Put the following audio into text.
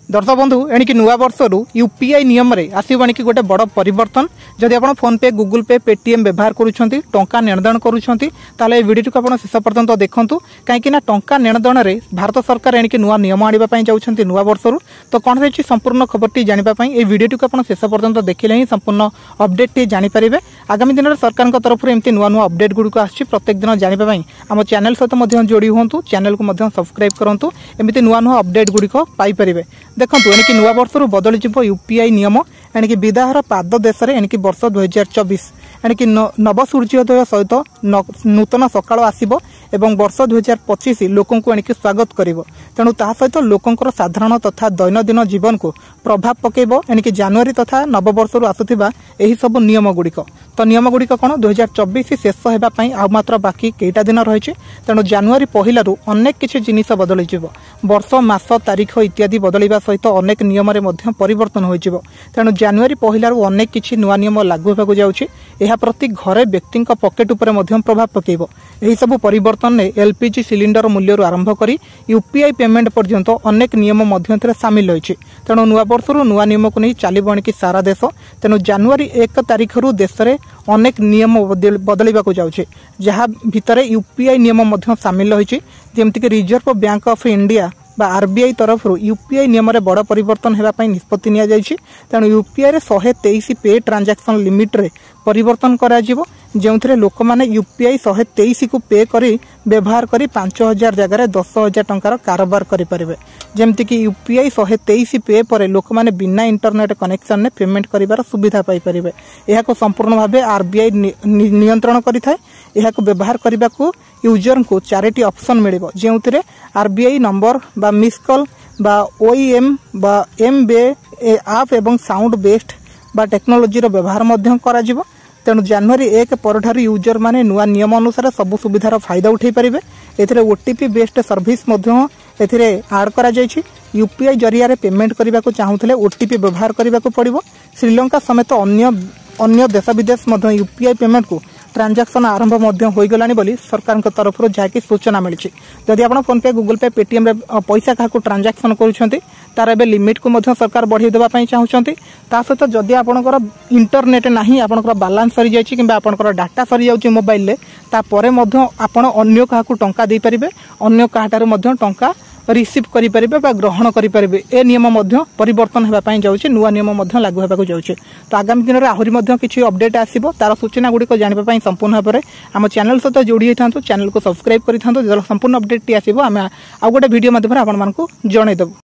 दर्शक बंधु एणिकी नुआ वर्षर यूपीआई नियम रे आसो एणिकी गोटे बड़ परिवर्तन। जदि आप फोन पे गूगल पे पेटीएम व्यवहार करुँच टंका नेणदेण करुँच वीडियो को आप शेष पर्यंत देखूँ कहीं टंका नेणदेण में भारत सरकार एणिकी नुआ नियम आने जाऊँच नुआ वर्षर। तो कौन रही संपूर्ण खबरटी जानापी ये वीडियो को आप शेष पर्यंत देखिले ही संपूर्ण अपडेट जानीपारे। आगामी दिन में सरकार तरफ एमती नुआ नुआ अपडेट गुड़िक आसुच्छी प्रत्येक दिन जानापी आम चैनल सहित जोड़ी हूँ। चैनल को सब्सक्राइब करूँ एमती नुआ नुआ अपडेट गुड़िक पाइपर। देखो एणिकी नुआ वर्षर बदली यूपीआई नियम एणिकी विदाहर पाद देश में एणिकी वर्ष 2024 एणिकी नव सूर्योदय सहित नूतन सकाळ आसीबो एवं वर्ष 2025 लोकों को एणिकी स्वागत करिवो। तेणु ता सहित लोकंकर साधारण तथा दैनंदिन जीवन को प्रभाव पकेबो एणिकी जनवरी तथा नववर्षरु आसुथिबा एही सब नियम गुड़िक। तो नियम गुड़िक कौन 2024 शेष होगा आ मात्र बाकी कईटा दिन रही। तेणु जनवरी पहिलारू अनेक किछि जिनिस बदली जिवो। वर्ष मास तारीख इत्यादि बदलवा सहित अनेक नियम रे मध्य परिवर्तन हो जिवो। तेणु जनवरी पहिलारू अनेक किछि नुआ नियम लागू होबाकू जाउछि। एहा प्रति घरे व्यक्ति पकेट उपर मध्य प्रभाव पकेइबो। एही सब परिवर्तन ने एलपीजी सिलिंडर मूल्य आरंभ करी यूपीआई पेमेंट पर्यंत अनेक नियम मध्य सामिल होइछि। तेणु नुआ वर्षरू नुआ नियम को नहीं चलिबो एणिकी सारा देश। तेणु जनवरी 1 तारिखरू देश में अनेक नियम बदलवाकू जाउछि जहाँ भितर यूपीआई नियम मध्य सामिल होइछि। जेमति कि रिजर्व बैंक ऑफ इंडिया बा आरबीआई तरफ यूपीआई नियम रे बड़ परिवर्तन होगापी निष्पत्ति निया जाइछि। तेणु यूपीआई रे 123 पे ट्रांजैक्शन लिमिट रे परिवर्तन करा जिवो। जो लोक मैंने यूपीआई 123 को पे करी व्यवहार करी 5000 जगह 10,000 टंकार कारोबार करें। जमती कि यूपीआई 123 पे पर लोक मैंने बिना इंटरनेट कनेक्शन ने पेमेंट करिवार सुविधा पाई परिबे। यह को संपूर्ण भाव आरबीआई नियंत्रण करिथाय। यह को व्यवहार करने को यूजर को 4टी ऑप्शन मिलिबो जो आरबीआई नंबर बा मिस कॉल बा ओईएम बा एमबे आप एवं साउंड बेस्ड बा टेक्नोलोजी रो व्यवहार मध्य करा जिवो। तेणु जनवरी 1 पर यूजर माने नुआ नियम अनुसार सबु सुविधार फायदा उठाई पारे। एथिरे ओटीपी बेस्ड सर्विस मध्य एथिरे ऐड करा जायछि। यूपीआई जरिया रे पेमेंट करबा को चाहूथले ओटीपी व्यवहार करबा को पड़िबो। श्रीलंका समेत अन्य देश विदेश मध्य यूपीआई पेमेंट को ट्रांजैक्शन आरंभ हो गलानी बोली सरकार तरफ जहाँकि सूचना मिली। जदि आप फोन पे गूगल पे पेटीएम रे पैसा क्या ट्रांजैक्शन करुँच तार ए लिमिट को मध्य सरकार बढ़ाई देवाई चाहते। ता सहित जदि आपंकर इंटरनेट नहीं आपंकर बालांस सरी जाइए कि आपंकर डाटा सरी जाऊँगी मोबाइल तापर आपण अन्य क्या टंका दे पारे अन्य क्या टंका रिसीव करें ग्रहण करें। ए नियम परिवर्तन होगापी जाऊँगी नुआ नियम लागू होगा जाऊँगी। तो आगामी दिन में आहरी किसी अपडेट आसो तार सूचना गुड़िक जानापी संपूर्ण भाव में आम चैनल सहित जोड़ी था। चैनल को सब्सक्राइब करूँ जो संपूर्ण अपडेट आसो आम आउ गोटे वीडियो माध्यम आपको जनईदेबू।